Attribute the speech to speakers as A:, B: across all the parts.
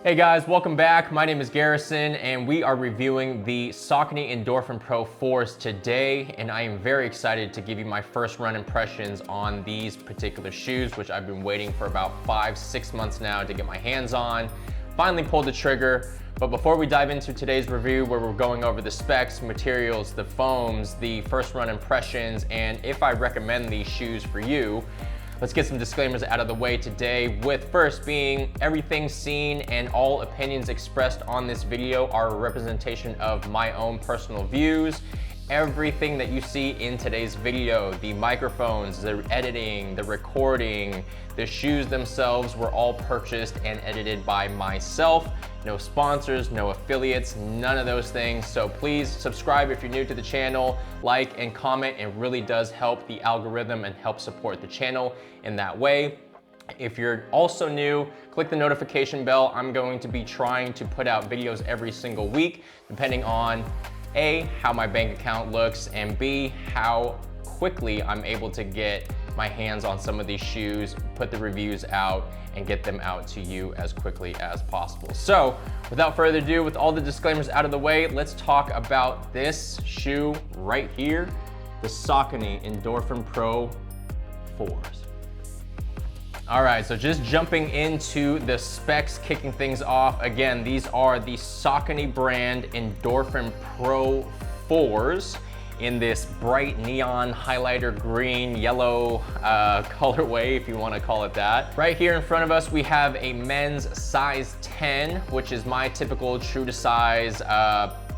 A: Hey guys, welcome back. My name is Garrison and we are reviewing the Saucony Endorphin Pro 4s today, and I am very excited to give you my first run impressions on these particular shoes, which I've been waiting for about 5-6 months now to get my hands on. Finally pulled the trigger. But before we dive into today's review, where we're going over the specs, materials, the foams, the first run impressions, and if I recommend these shoes for you, let's get some disclaimers out of the way today, with first being everything seen and all opinions expressed on this video are a representation of my own personal views. Everything that you see in today's video, the microphones, the editing, the recording, the shoes themselves were all purchased and edited by myself. No sponsors, no affiliates, none of those things. So please subscribe if you're new to the channel, like and comment. It really does help the algorithm and help support the channel in that way. If you're also new, click the notification bell. I'm going to be trying to put out videos every single week, depending on A, how my bank account looks, and B, how quickly I'm able to get my hands on some of these shoes, put the reviews out, and get them out to you as quickly as possible. So without further ado, with all the disclaimers out of the way, let's talk about this shoe right here, the Saucony Endorphin Pro 4s. All right, so just jumping into the specs, kicking things off. Again, these are the Saucony brand Endorphin Pro 4s in this bright neon highlighter green, yellow colorway, if you wanna call it that. Right here in front of us, we have a men's size 10, which is my typical true to size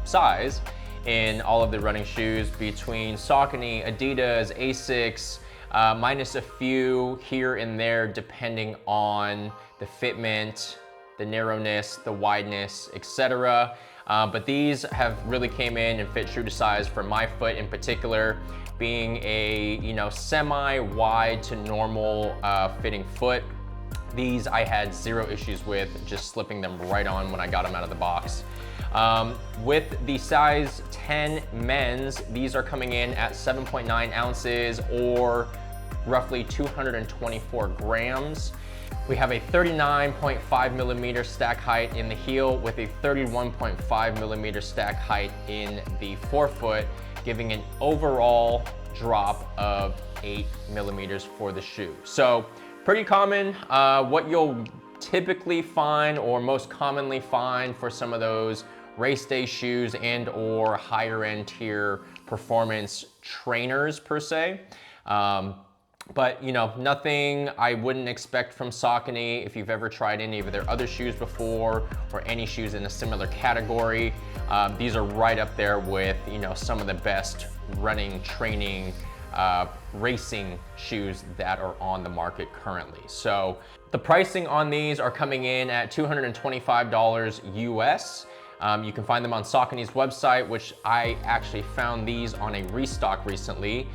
A: size in all of the running shoes, between Saucony, Adidas, Asics, minus a few here and there depending on the fitment, the narrowness, the wideness, etc. But these have really came in and fit true to size for my foot in particular, being a semi-wide to normal fitting foot. These I had zero issues with, just slipping them right on when I got them out of the box. With the size 10 men's, these are coming in at 7.9 ounces or roughly 224 grams. We have a 39.5 millimeter stack height in the heel with a 31.5 millimeter stack height in the forefoot, giving an overall drop of 8 millimeters for the shoe. So pretty common. What you'll typically find, or most commonly find, for some of those race day shoes and or higher end tier performance trainers per se. But nothing I wouldn't expect from Saucony. If you've ever tried any of their other shoes before, or any shoes in a similar category, these are right up there with some of the best running, training, racing shoes that are on the market currently. So the pricing on these are coming in at $225 US. You can find them on Saucony's website, which I actually found these on a restock recently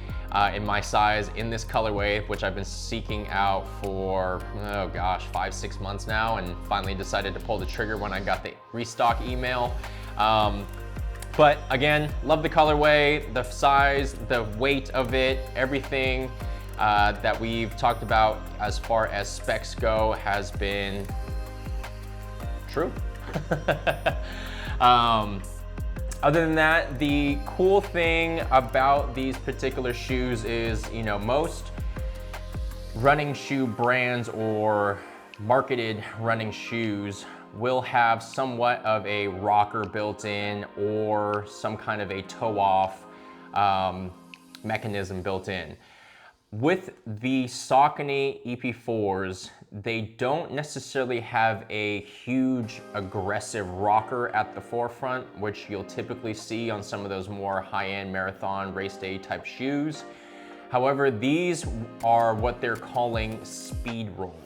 A: in my size, in this colorway, which I've been seeking out for, oh gosh, 5-6 months now, and finally decided to pull the trigger when I got the restock email. But again, love the colorway, the size, the weight of it, everything that we've talked about as far as specs go has been true. Other than that, the cool thing about these particular shoes is, most running shoe brands or marketed running shoes will have somewhat of a rocker built in or some kind of a toe off mechanism built in. With the Saucony EP4s, they don't necessarily have a huge aggressive rocker at the forefront, which you'll typically see on some of those more high-end marathon race day type shoes. However, these are what they're calling speed roll.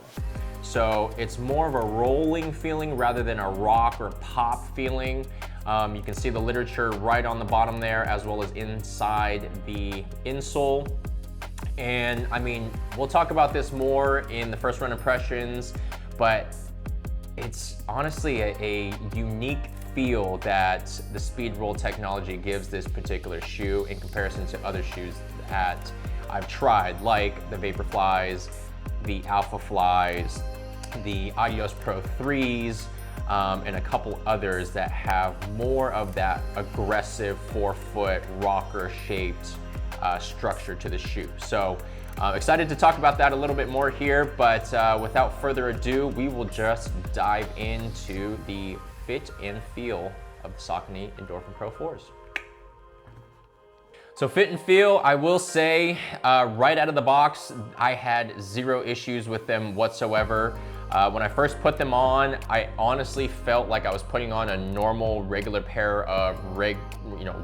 A: So it's more of a rolling feeling rather than a rock or pop feeling. You can see the literature right on the bottom there, as well as inside the insole. And I mean, we'll talk about this more in the first run impressions, but it's honestly a unique feel that the speed roll technology gives this particular shoe in comparison to other shoes that I've tried, like the Vaporflies, the Alpha Flies, the Adios Pro 3s, and a couple others that have more of that aggressive forefoot rocker shaped structure to the shoe. So excited to talk about that a little bit more here, but without further ado, we will just dive into the fit and feel of the Saucony Endorphin Pro 4s. So fit and feel, I will say, right out of the box, I had zero issues with them whatsoever. When I first put them on, I honestly felt like I was putting on a normal, regular pair of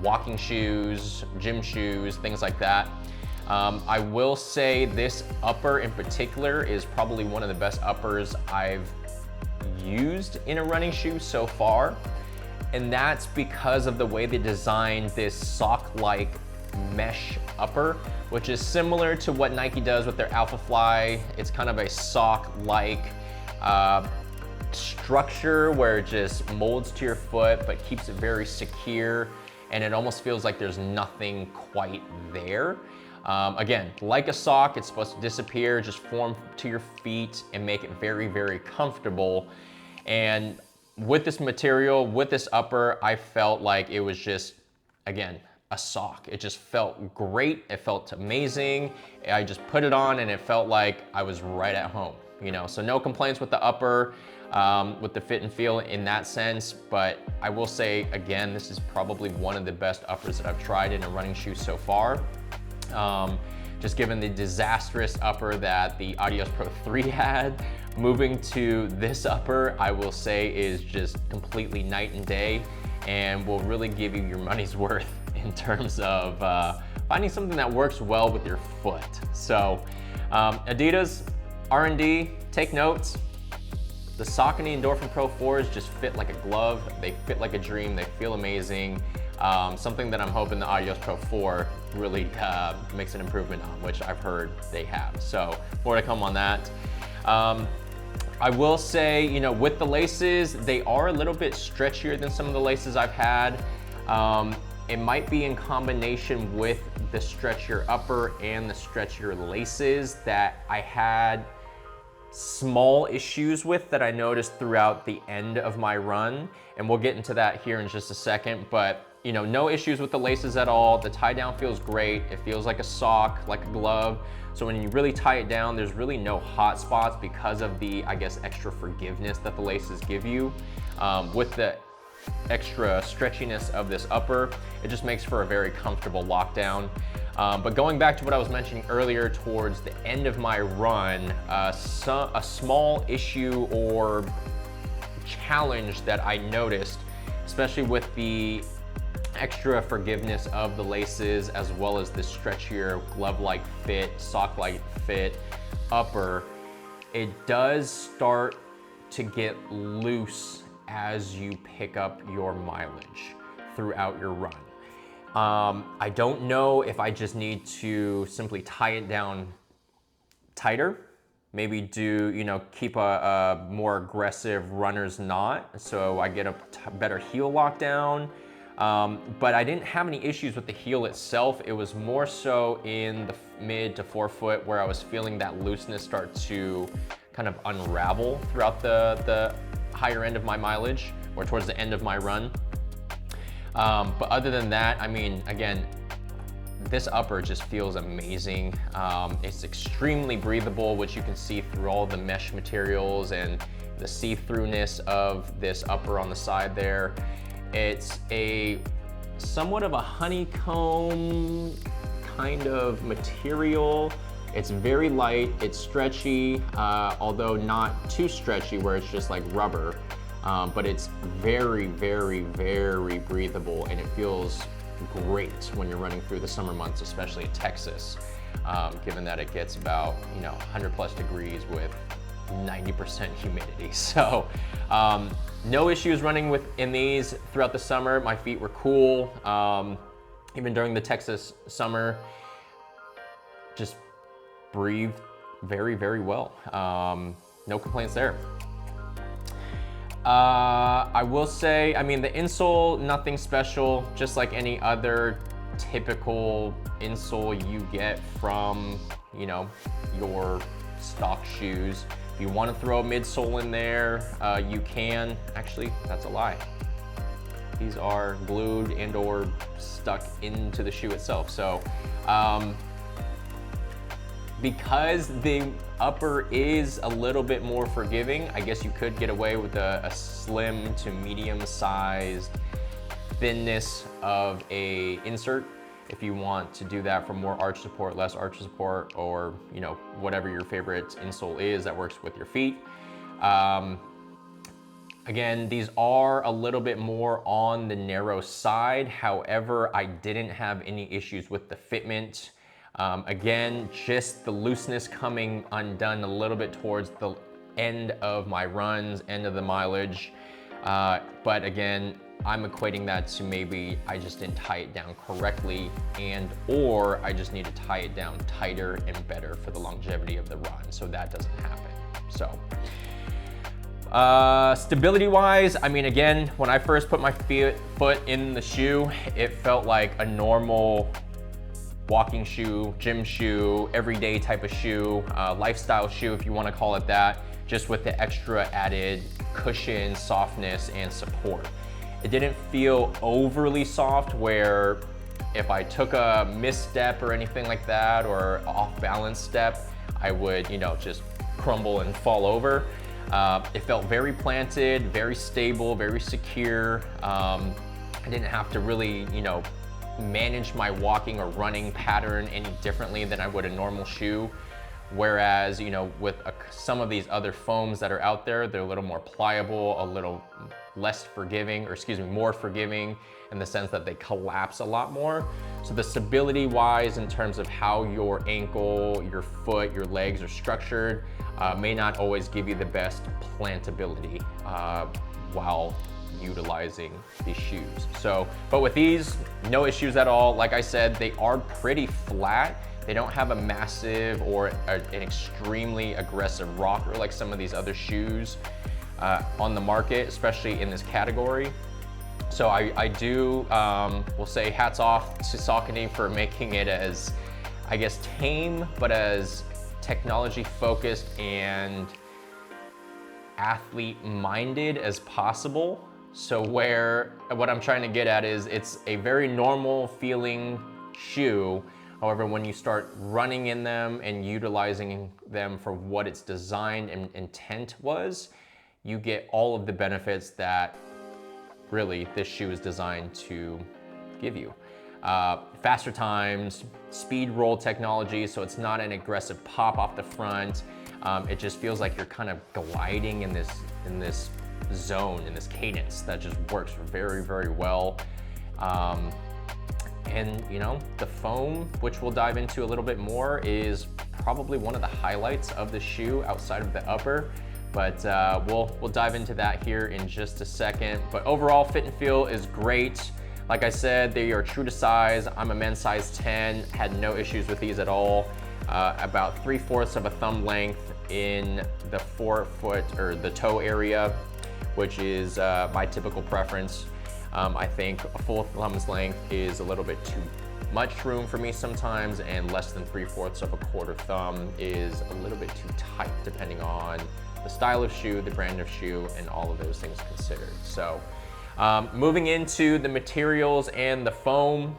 A: walking shoes, gym shoes, things like that. I will say this upper in particular is probably one of the best uppers I've used in a running shoe so far. And that's because of the way they designed this sock-like mesh upper, which is similar to what Nike does with their Alpha Fly. It's kind of a sock-like structure where it just molds to your foot but keeps it very secure, and it almost feels like there's nothing quite there. Again, like a sock, it's supposed to disappear, just form to your feet and make it very, very comfortable. And with this material, with this upper, I felt like it was just, again, a sock. It just felt great. It felt amazing. I just put it on and it felt like I was right at home, you know? So no complaints with the upper, with the fit and feel in that sense. But I will say, again, this is probably one of the best uppers that I've tried in a running shoe so far. Just given the disastrous upper that the Adios Pro 3 had, moving to this upper, I will say is just completely night and day, and will really give you your money's worth in terms of finding something that works well with your foot. So Adidas, R&D, take notes. The Saucony Endorphin Pro 4s just fit like a glove. They fit like a dream. They feel amazing. Something that I'm hoping the Adios Pro 4 really makes an improvement on, which I've heard they have. So more to come on that. I will say, you know, with the laces, they are a little bit stretchier than some of the laces I've had. It might be in combination with the stretchier upper and the stretchier laces that I had small issues with that I noticed throughout the end of my run. And we'll get into that here in just a second, but you know, no issues with the laces at all. The tie down feels great. It feels like a sock, like a glove. So when you really tie it down, there's really no hot spots because of the, I guess, extra forgiveness that the laces give you. With the extra stretchiness of this upper, it just makes for a very comfortable lockdown. But going back to what I was mentioning earlier towards the end of my run, a small issue or challenge that I noticed, especially with the extra forgiveness of the laces as well as the stretchier glove-like fit, sock-like fit upper, it does start to get loose as you pick up your mileage throughout your run. I don't know if I just need to simply tie it down tighter, maybe do, you know, keep a more aggressive runner's knot so I get a better heel lockdown. But I didn't have any issues with the heel itself. It was more so in the mid to forefoot where I was feeling that looseness start to kind of unravel throughout the higher end of my mileage or towards the end of my run. But other than that, I mean, again, this upper just feels amazing. It's extremely breathable, which you can see through all the mesh materials and the see-throughness of this upper on the side there. It's a somewhat of a honeycomb kind of material. It's very light, it's stretchy, although not too stretchy where it's just like rubber, but it's very, very, very breathable, and it feels great when you're running through the summer months, especially in Texas, given that it gets about, you know, 100+ degrees with 90% humidity. So no issues running in these throughout the summer. My feet were cool. Even during the Texas summer, just breathed very, very well. No complaints there. I will say, I mean, the insole, nothing special, just like any other typical insole you get from, you know, your stock shoes. If you want to throw a midsole in there, you can. Actually, that's a lie. These are glued and or stuck into the shoe itself. So because the upper is a little bit more forgiving, I guess you could get away with a slim to medium sized thinness of a insert if you want to do that for more arch support, less arch support, or you know, whatever your favorite insole is that works with your feet. Again, these are a little bit more on the narrow side. However, I didn't have any issues with the fitment. Again, just the looseness coming undone a little bit towards the end of my runs, end of the mileage. But again, I'm equating that to maybe I just didn't tie it down correctly, and or I just need to tie it down tighter and better for the longevity of the run, so that doesn't happen. So stability wise, I mean, again, when I first put my foot in the shoe, it felt like a normal walking shoe, gym shoe, everyday type of shoe, lifestyle shoe if you want to call it that, just with the extra added cushion, softness, and support. It didn't feel overly soft where if I took a misstep or anything like that, or off balance step, I would, you know, just crumble and fall over. It felt very planted, very stable, very secure. I didn't have to really, you know, manage my walking or running pattern any differently than I would a normal shoe. Whereas, you know, with some of these other foams that are out there, they're a little more pliable, a little less forgiving, or excuse me, more forgiving in the sense that they collapse a lot more. So the stability wise, in terms of how your ankle, your foot, your legs are structured, may not always give you the best plantability while utilizing these shoes. So, but with these, no issues at all. Like I said, they are pretty flat. They don't have a massive or an extremely aggressive rocker like some of these other shoes on the market, especially in this category. So I do, will say hats off to Saucony for making it as, I guess, tame, but as technology focused and athlete minded as possible. So what I'm trying to get at is it's a very normal feeling shoe. However, when you start running in them and utilizing them for what its design and intent was, you get all of the benefits that really this shoe is designed to give you. Faster times, speed roll technology, so it's not an aggressive pop off the front. It just feels like you're kind of gliding in this zone, in this cadence that just works very, very well. And you know, the foam, which we'll dive into a little bit more, is probably one of the highlights of the shoe outside of the upper. But we'll dive into that here in just a second. But overall, fit and feel is great. Like I said, they are true to size. I'm a men's size 10, had no issues with these at all. About 3/4 of a thumb length in the forefoot or the toe area, which is my typical preference. I think a full thumb's length is a little bit too much room for me sometimes, and less than 3/4 of a quarter thumb is a little bit too tight, depending on the style of shoe, the brand of shoe, and all of those things considered. So moving into the materials and the foam,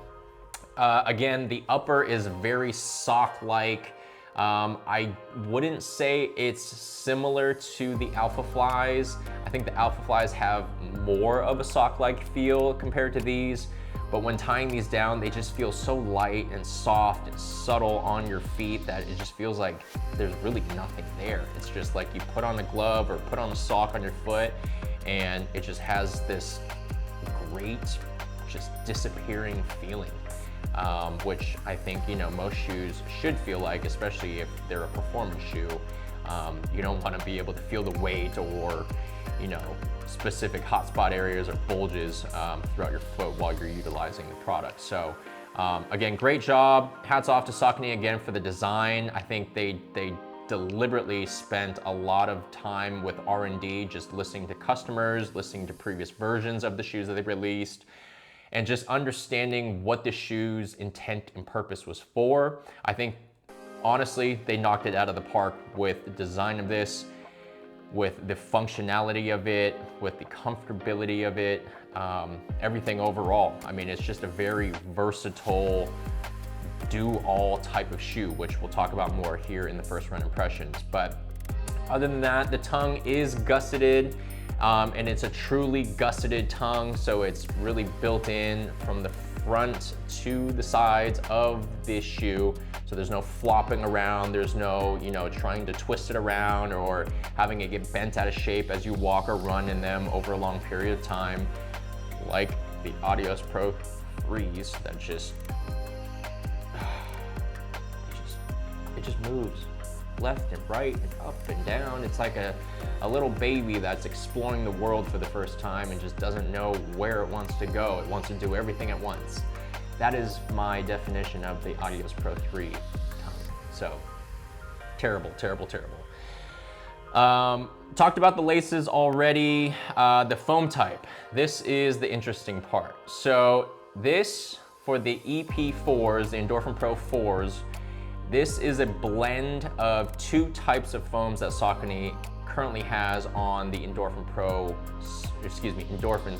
A: again, the upper is very sock-like. I wouldn't say it's similar to the Alpha Flies. I think the Alpha Flies have more of a sock-like feel compared to these, but when tying these down, they just feel so light and soft and subtle on your feet that it just feels like there's really nothing there. It's just like you put on a glove or put on a sock on your foot, and it just has this great, just disappearing feeling. Which I think, you know, most shoes should feel like, especially if they're a performance shoe. You don't want to be able to feel the weight or, you know, specific hotspot areas or bulges throughout your foot while you're utilizing the product. So again, great job. Hats off to Saucony again for the design. I think they deliberately spent a lot of time with R&D, just listening to customers, listening to previous versions of the shoes that they released, and just understanding what the shoe's intent and purpose was for. I think, honestly, they knocked it out of the park with the design of this. with the functionality of it, with the comfortability of it, everything overall. I mean, it's just a very versatile, do-all type of shoe, which we'll talk about more here in the first run impressions. But other than that, the tongue is gusseted, and it's a truly gusseted tongue, so it's really built in from the front to the sides of this shoe. So there's no flopping around, there's no, trying to twist it around or having it get bent out of shape as you walk or run in them over a long period of time, like the Adios Pro 3s that it just moves left and right and up and down. It's like a little baby that's exploring the world for the first time and just doesn't know where it wants to go. It wants to do everything at once. That is my definition of the Adios Pro 3 tongue. So terrible, terrible, terrible. Talked about the laces already. The foam type. This is the interesting part. So this, for the EP4s, the Endorphin Pro 4s, this is a blend of two types of foams that Saucony currently has on the Endorphin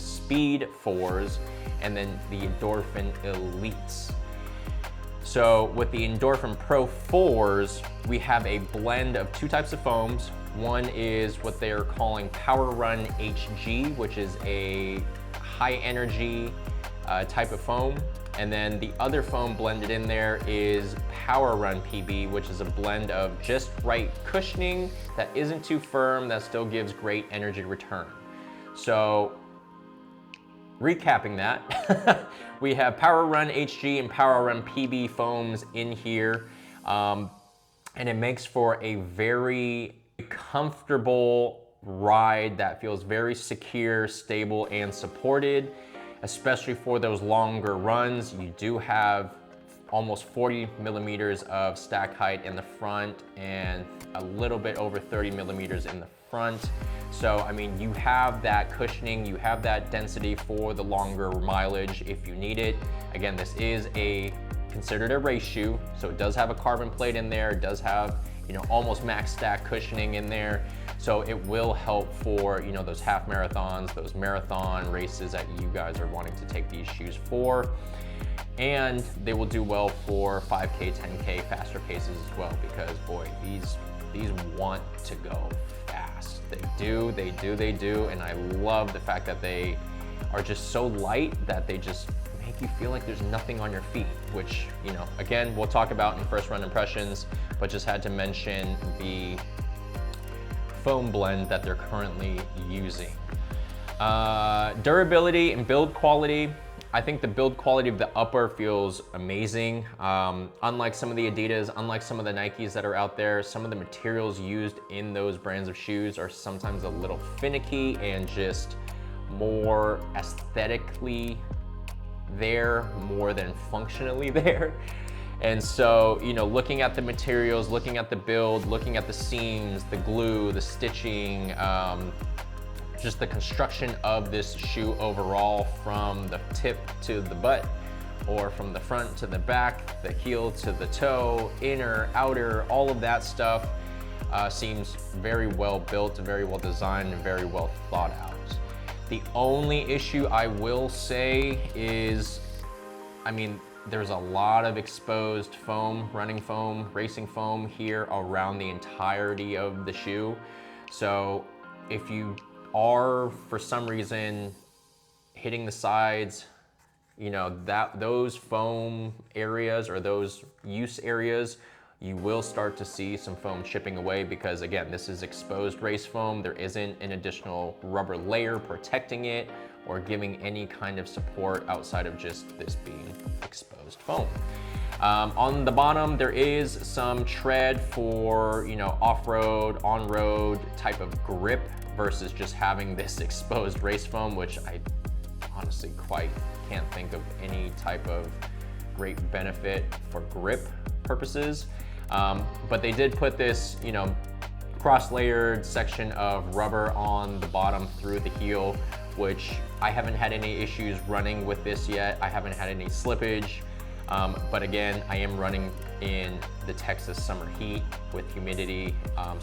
A: Speed 4s and then the Endorphin Elites. So with the Endorphin Pro 4s, we have a blend of two types of foams. One is what they're calling Power Run HG, which is a high energy type of foam. And then the other foam blended in there is Power Run PB, which is a blend of just right cushioning that isn't too firm, that still gives great energy return. So recapping that, we have Power Run HG and Power Run PB foams in here. And it makes for a very comfortable ride that feels very secure, stable, and supported. Especially for those longer runs. You do have almost 40 millimeters of stack height in the front and a little bit over 30 millimeters in the front. So, I mean, you have that cushioning, you have that density for the longer mileage if you need it. Again, this is considered a race shoe, so it does have a carbon plate in there, it does have, almost max stack cushioning in there. So it will help for, those half marathons, those marathon races that you guys are wanting to take these shoes for. And they will do well for 5K, 10K, faster paces as well, because boy, these want to go fast. They do, and I love the fact that they are just so light that they just make you feel like there's nothing on your feet, which, again, we'll talk about in first run impressions, but just had to mention the foam blend that they're currently using. Durability and build quality. I think the build quality of the upper feels amazing. Unlike some of the Adidas, unlike some of the Nikes that are out there, some of the materials used in those brands of shoes are sometimes a little finicky and just more aesthetically there more than functionally there. And so, looking at the materials, looking at the build, looking at the seams, the glue, the stitching, just the construction of this shoe overall, from the tip to the butt, or from the front to the back, the heel to the toe, inner, outer, all of that stuff seems very well built, very well designed, and very well thought out. The only issue I will say is, there's a lot of exposed foam, running foam, racing foam here around the entirety of the shoe. So if you are, for some reason, hitting the sides, those foam areas or those use areas, you will start to see some foam chipping away because, again, this is exposed race foam. There isn't an additional rubber layer protecting it or giving any kind of support outside of just this being exposed foam. On the bottom, there is some tread for, off-road, on-road type of grip versus just having this exposed race foam, which I honestly quite can't think of any type of great benefit for grip purposes. But they did put this, cross-layered section of rubber on the bottom through the heel, which I haven't had any issues running with this yet. I haven't had any slippage. But again, I am running in the Texas summer heat with humidity,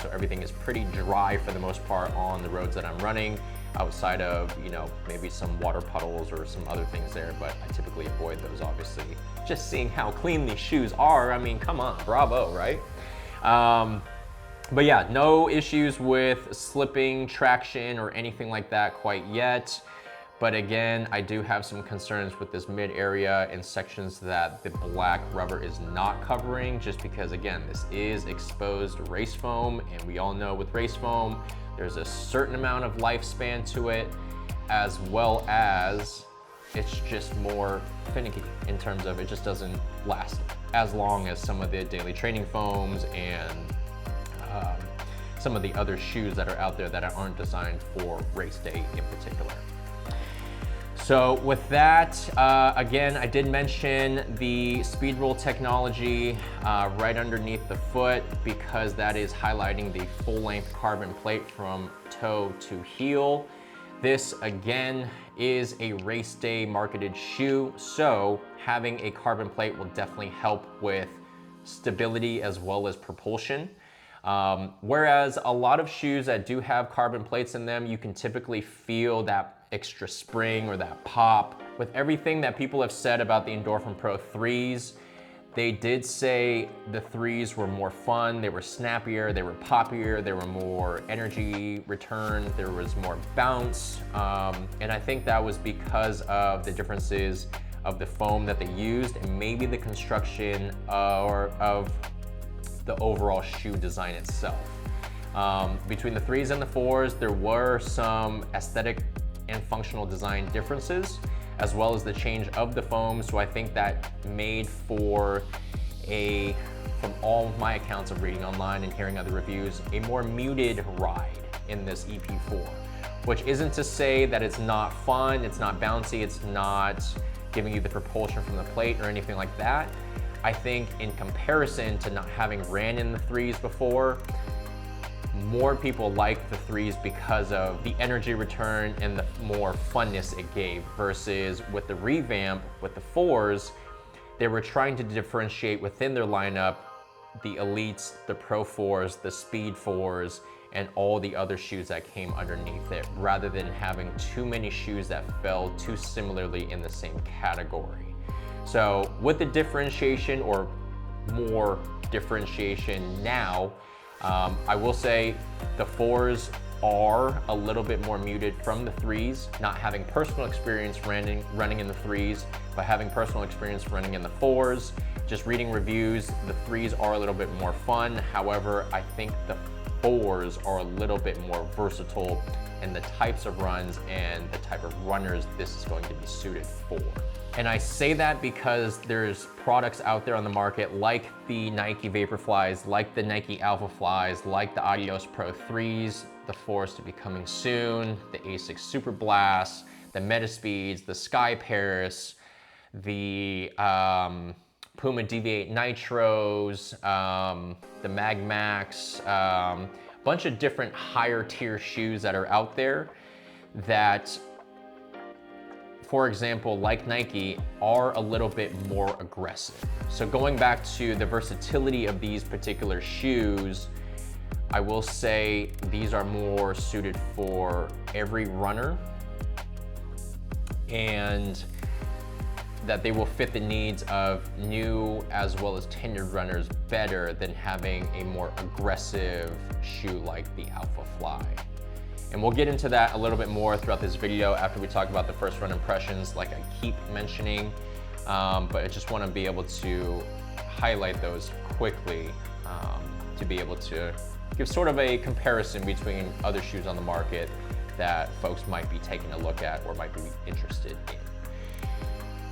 A: so everything is pretty dry for the most part on the roads that I'm running, outside of, you know, maybe some water puddles or some other things there, but I typically avoid those, obviously. Just seeing how clean these shoes are, I mean, come on, bravo, right? But yeah, no issues with slipping, traction, or anything like that quite yet. But again, I do have some concerns with this mid area and sections that the black rubber is not covering, just because again, this is exposed race foam, and we all know with race foam, there's a certain amount of lifespan to it, as well as it's just more finicky in terms of it just doesn't last as long as some of the daily training foams and some of the other shoes that are out there that aren't designed for race day in particular. So with that, again, I did mention the speed roll technology right underneath the foot, because that is highlighting the full length carbon plate from toe to heel. This again is a race day marketed shoe, so having a carbon plate will definitely help with stability as well as propulsion. Whereas a lot of shoes that do have carbon plates in them, you can typically feel that extra spring or that pop. With everything that people have said about the Endorphin Pro 3s, they did say the 3s were more fun, they were snappier, they were poppier, they were more energy return, there was more bounce. And I think that was because of the differences of the foam that they used and maybe the construction of the overall shoe design itself. Between the 3s and the 4s, there were some aesthetic and functional design differences, as well as the change of the foam. So I think that made for from all my accounts of reading online and hearing other reviews, a more muted ride in this EP4, which isn't to say that it's not fun, it's not bouncy, it's not giving you the propulsion from the plate or anything like that. I think in comparison to not having ran in the 3s before, more people like the 3s because of the energy return and the more funness it gave, versus with the revamp with the 4s, they were trying to differentiate within their lineup the Elites, the Pro 4s, the Speed 4s, and all the other shoes that came underneath it, rather than having too many shoes that fell too similarly in the same category. So with the differentiation, or more differentiation now, I will say the 4s are a little bit more muted from the 3s, not having personal experience running in the 3s, but having personal experience running in the 4s. Just reading reviews, the 3s are a little bit more fun. However, I think the 4s are a little bit more versatile in the types of runs and the type of runners this is going to be suited for. And I say that because there's products out there on the market like the Nike Vaporflies, like the Nike Alpha Flies, like the Adios Pro 3s, the 4s to be coming soon, the Asics Super Blast, the Metaspeeds, the Sky Paris, the Puma DV8 Nitros, the Mag Max, bunch of different higher tier shoes that are out there that, for example, like Nike, are a little bit more aggressive. So going back to the versatility of these particular shoes, I will say these are more suited for every runner, and that they will fit the needs of new as well as tenured runners better than having a more aggressive shoe like the Alpha Fly. And we'll get into that a little bit more throughout this video after we talk about the first run impressions, like I keep mentioning, but I just want to be able to highlight those quickly to be able to give sort of a comparison between other shoes on the market that folks might be taking a look at or might be interested in.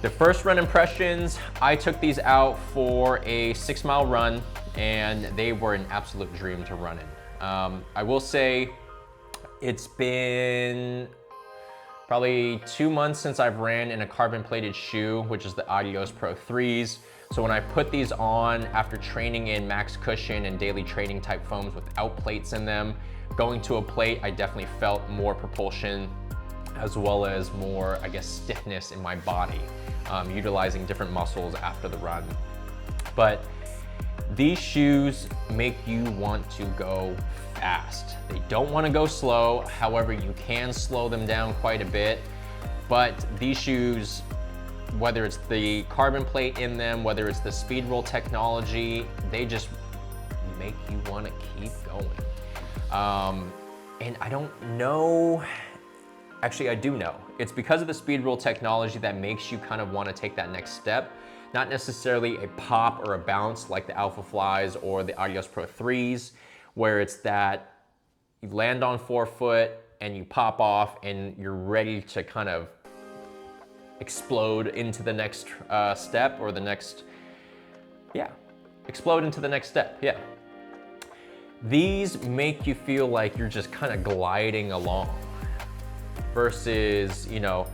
A: The first run impressions, I took these out for a 6-mile run, and they were an absolute dream to run in. I will say it's been probably 2 months since I've ran in a carbon plated shoe, which is the Adios Pro 3s. So when I put these on after training in max cushion and daily training type foams without plates in them, going to a plate, I definitely felt more propulsion as well as more, I guess, stiffness in my body, utilizing different muscles after the run. But these shoes make you want to go fast. They don't want to go slow. However, you can slow them down quite a bit. But these shoes, whether it's the carbon plate in them, whether it's the speed roll technology, they just make you want to keep going. And I don't know, actually I do know. It's because of the speed roll technology that makes you kind of want to take that next step. Not necessarily a pop or a bounce like the Alpha Flies or the Adios Pro 3s, where it's that you land on forefoot and you pop off and you're ready to kind of explode into the next step, or the next, explode into the next step, These make you feel like you're just kind of gliding along versus, you know,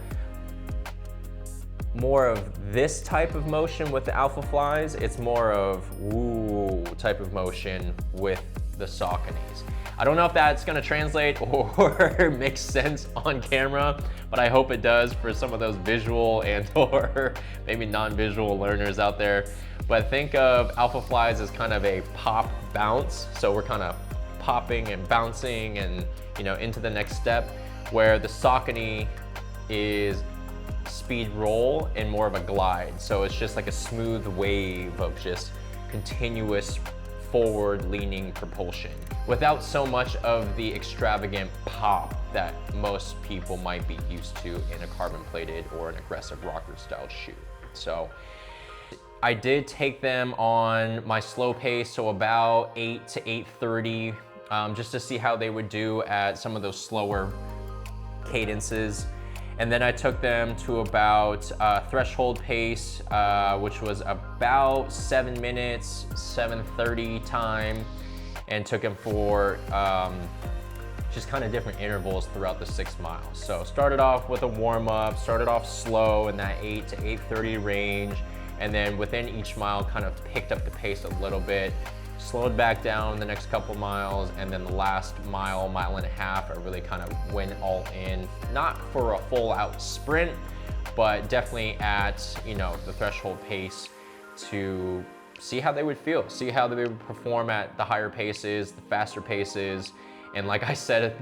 A: more of this type of motion with the Alpha Flies. It's more of ooh type of motion with the Sauconys. I don't know if that's gonna translate or make sense on camera, but I hope it does for some of those visual and or maybe non-visual learners out there. But think of Alpha Flies as kind of a pop bounce. So we're kind of popping and bouncing and, you know, into the next step, where the Saucony is speed roll and more of a glide. So it's just like a smooth wave of just continuous forward leaning propulsion without so much of the extravagant pop that most people might be used to in a carbon plated or an aggressive rocker style shoe. So I did take them on my slow pace, so about 8 to 8:30, just to see how they would do at some of those slower cadences. And then I took them to about threshold pace, which was about 7 minutes, 7:30 time, and took them for just kind of different intervals throughout the 6 miles. So started off with a warm up, started off slow in that 8 to 8:30 range, and then within each mile kind of picked up the pace a little bit, slowed back down the next couple miles, and then the last mile, mile and a half, I really kind of went all in, not for a full out sprint, but definitely at, you know, the threshold pace to see how they would feel, see how they would perform at the higher paces, the faster paces. And like I said,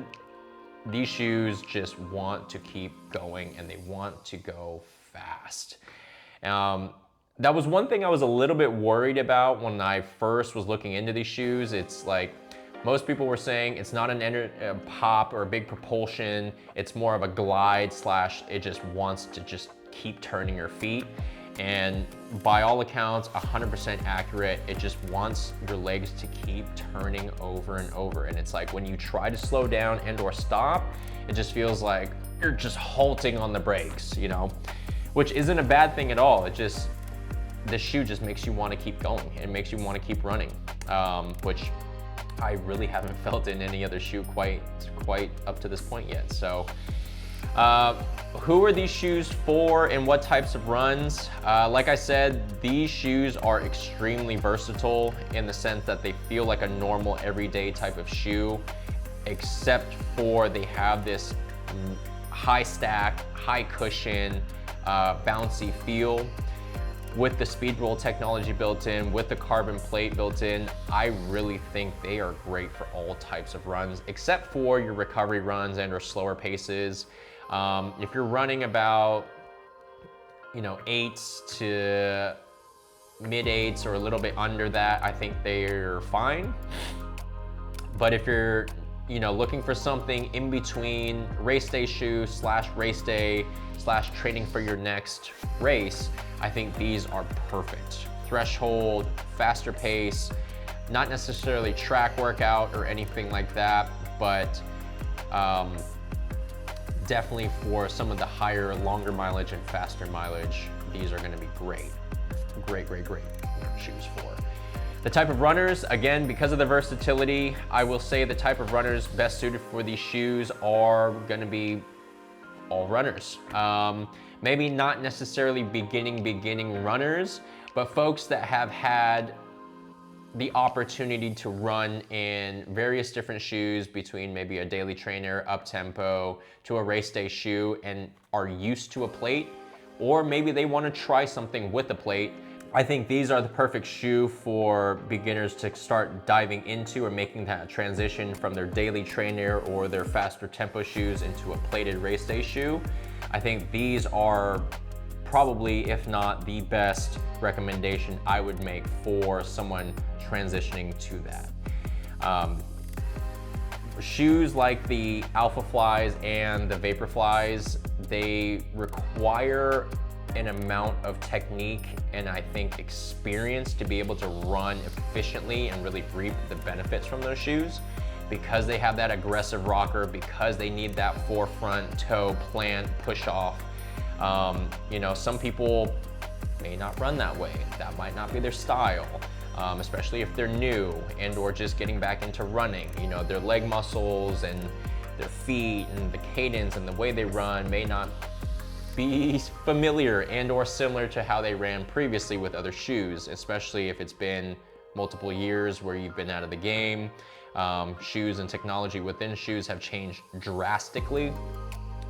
A: these shoes just want to keep going and they want to go fast. That was one thing I was a little bit worried about when I first was looking into these shoes. It's like most people were saying it's not a pop or a big propulsion. It's more of a glide slash it just wants to just keep turning your feet. And by all accounts, 100% accurate. It just wants your legs to keep turning over and over. And it's like when you try to slow down and or stop, it just feels like you're just halting on the brakes, you know, which isn't a bad thing at all. It just, the shoe just makes you want to keep going. It makes you want to keep running, which I really haven't felt in any other shoe quite up to this point yet. So who are these shoes for and what types of runs? Like I said, these shoes are extremely versatile in the sense that they feel like a normal everyday type of shoe, except for they have this high stack, high cushion, bouncy feel. With the speed roll technology built in, with the carbon plate built in, I really think they are great for all types of runs, except for your recovery runs and or slower paces. If you're running about, you know, 8s to mid 8s or a little bit under that, I think they're fine. But if you're, you know, looking for something in between race day shoe slash race day slash training for your next race, I think these are perfect. Threshold, faster pace, not necessarily track workout or anything like that, but definitely for some of the higher, longer mileage and faster mileage, these are gonna be great. Great shoes for. The type of runners, again, because of the versatility, I will say the type of runners best suited for these shoes are gonna be all runners. Maybe not necessarily beginning runners, but folks that have had the opportunity to run in various different shoes, between maybe a daily trainer, up tempo, to a race day shoe, and are used to a plate, or maybe they want to try something with a plate, I think these are the perfect shoe for beginners to start diving into, or making that transition from their daily trainer or their faster tempo shoes into a plated race day shoe. I think these are probably, if not the best recommendation I would make for someone transitioning to that. Shoes like the Alpha Flies and the Vapor Flies, they require an amount of technique and I think experience to be able to run efficiently and really reap the benefits from those shoes, because they have that aggressive rocker, because they need that forefront toe plant push off. You know, some people may not run that way. That might not be their style, especially if they're new and or just getting back into running. You know, their leg muscles and their feet and the cadence and the way they run may not be familiar and or similar to how they ran previously with other shoes, especially if it's been multiple years where you've been out of the game. Shoes and technology within shoes have changed drastically.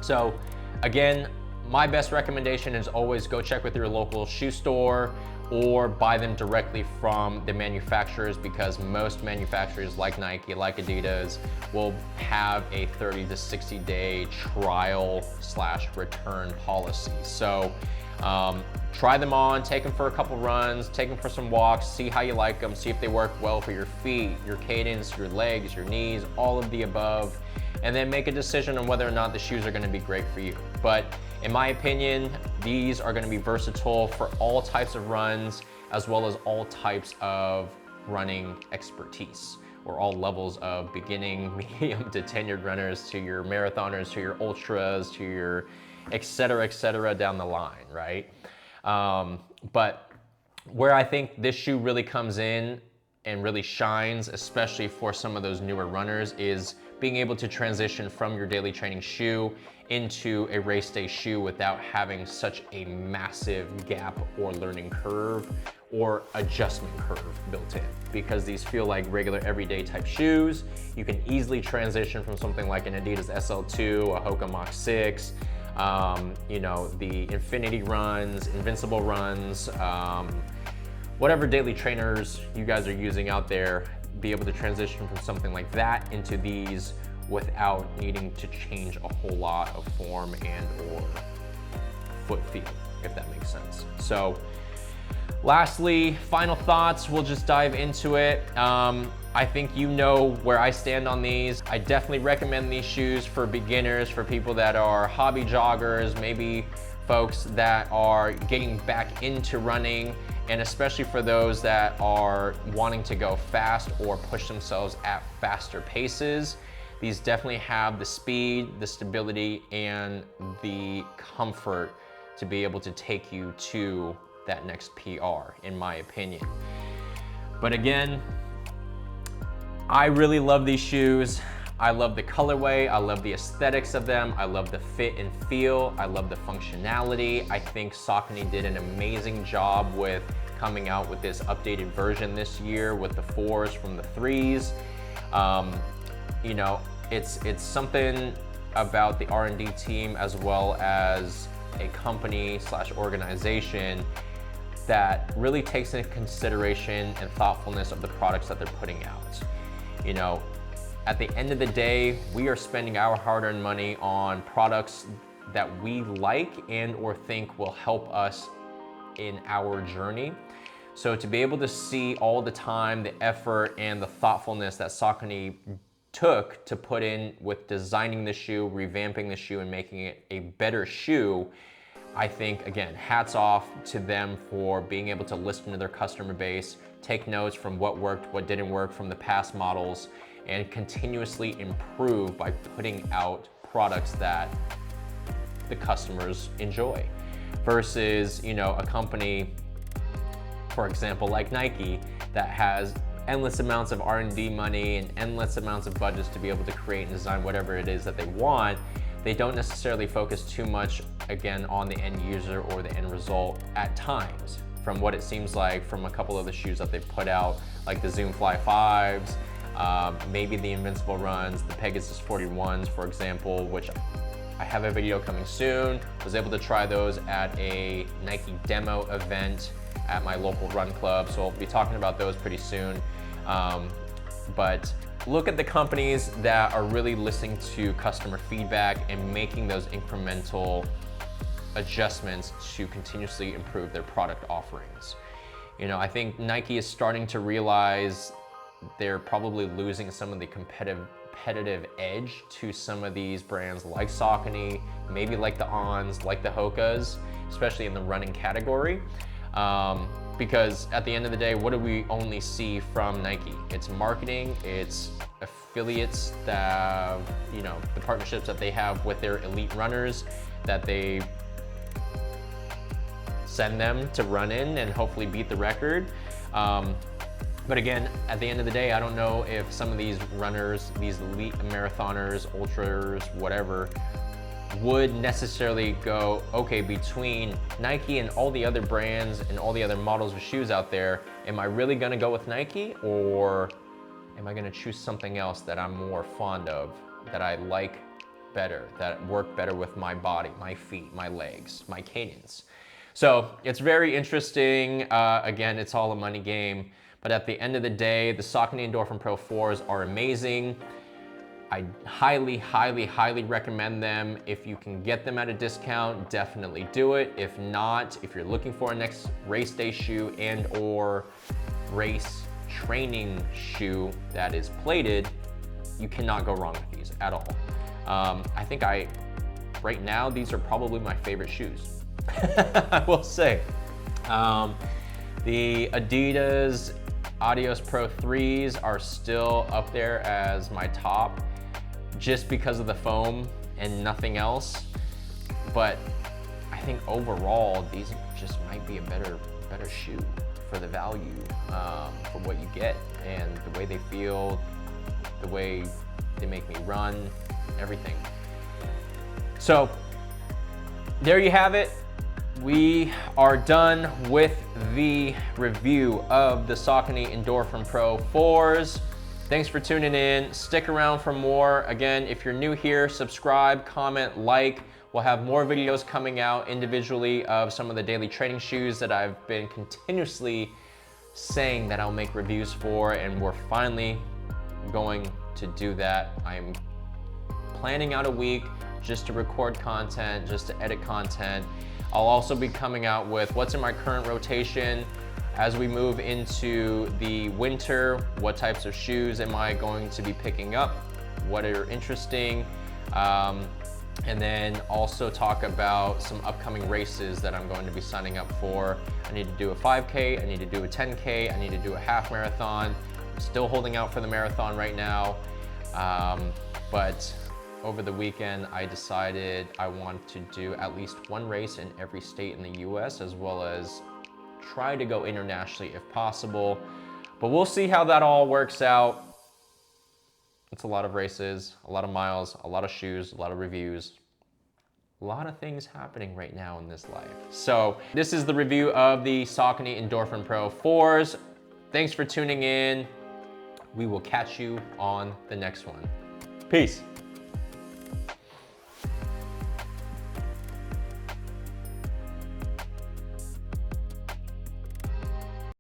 A: So again, my best recommendation is always go check with your local shoe store or buy them directly from the manufacturers, because most manufacturers like Nike, like Adidas, will have a 30 to 60 day trial / return policy. So try them on, take them for a couple runs, take them for some walks, see how you like them, see if they work well for your feet, your cadence, your legs, your knees, all of the above, and then make a decision on whether or not the shoes are gonna be great for you. But in my opinion, these are gonna be versatile for all types of runs, as well as all types of running expertise, or all levels of beginning, medium to tenured runners, to your marathoners, to your ultras, to your et cetera, down the line, right? But where I think this shoe really comes in and really shines, especially for some of those newer runners, is being able to transition from your daily training shoe into a race day shoe without having such a massive gap or learning curve or adjustment curve built in, because these feel like regular everyday type shoes. You can easily transition from something like an Adidas SL2, a Hoka Mach 6, you know, the Infinity runs, Invincible runs, whatever daily trainers you guys are using out there, be able to transition from something like that into these without needing to change a whole lot of form and or foot feel, if that makes sense. So lastly, final thoughts, we'll just dive into it. I think you know where I stand on these. I definitely recommend these shoes for beginners, for people that are hobby joggers, maybe folks that are getting back into running, and especially for those that are wanting to go fast or push themselves at faster paces. These definitely have the speed, the stability, and the comfort to be able to take you to that next PR, in my opinion. But again, I really love these shoes. I love the colorway, I love the aesthetics of them, I love the fit and feel, I love the functionality. I think Saucony did an amazing job with coming out with this updated version this year with the 4s from the 3s. You know, it's something about the R&D team as well as a company / organization that really takes into consideration and thoughtfulness of the products that they're putting out. You know, at the end of the day, we are spending our hard-earned money on products that we like and or think will help us in our journey. So to be able to see all the time, the effort, and the thoughtfulness that Saucony took to put in with designing the shoe, revamping the shoe, and making it a better shoe, I think, again, hats off to them for being able to listen to their customer base, take notes from what worked, what didn't work from the past models, and continuously improve by putting out products that the customers enjoy. Versus, you know, a company, for example, like Nike, that has endless amounts of R&D money and endless amounts of budgets to be able to create and design whatever it is that they want. They don't necessarily focus too much, again, on the end user or the end result at times. from what it seems like from a couple of the shoes that they've put out, like the Zoom Fly 5s, maybe the Invincible Runs, the Pegasus 41s, for example, which I have a video coming soon. Was able to try those at a Nike demo event at my local run club, so I'll be talking about those pretty soon. But look at the companies that are really listening to customer feedback and making those incremental adjustments to continuously improve their product offerings. You know, I think Nike is starting to realize they're probably losing some of the competitive edge to some of these brands like Saucony, maybe like the Ons, like the Hokas, especially in the running category. Because at the end of the day, what do we only see from Nike? It's marketing, it's affiliates that, you know, the partnerships that they have with their elite runners that they send them to run in and hopefully beat the record. But again, at the end of the day, I don't know if some of these runners, these elite marathoners, ultras, whatever, would necessarily go, okay, between Nike and all the other brands and all the other models of shoes out there, am I really gonna go with Nike, or am I gonna choose something else that I'm more fond of, that I like better, that work better with my body, my feet, my legs, my cadence? So it's very interesting. Again, it's all a money game, but at the end of the day, the Saucony Endorphin Pro 4s are amazing. I highly, highly, highly recommend them. If you can get them at a discount, definitely do it. If not, if you're looking for a next race day shoe and or race training shoe that is plated, you cannot go wrong with these at all. I think right now, these are probably my favorite shoes. I will say. The Adidas Adios Pro 3s are still up there as my top, just because of the foam and nothing else. But I think overall, these just might be a better shoe for the value, for what you get and the way they feel, the way they make me run, everything. So there you have it. We are done with the review of the Saucony Endorphin Pro 4s. Thanks for tuning in. Stick around for more. Again, if you're new here, subscribe, comment, like. We'll have more videos coming out individually of some of the daily training shoes that I've been continuously saying that I'll make reviews for, and we're finally going to do that. I'm planning out a week just to record content, just to edit content. I'll also be coming out with what's in my current rotation as we move into the winter. What types of shoes am I going to be picking up? What are interesting? And then also talk about some upcoming races that I'm going to be signing up for. I need to do a 5K, I need to do a 10K, I need to do a half marathon. I'm still holding out for the marathon right now. But over the weekend, I decided I want to do at least one race in every state in the US, as well as try to go internationally if possible. But we'll see how that all works out. It's a lot of races, a lot of miles, a lot of shoes, a lot of reviews, a lot of things happening right now in this life. So this is the review of the Saucony Endorphin Pro 4s. Thanks for tuning in. We will catch you on the next one. Peace.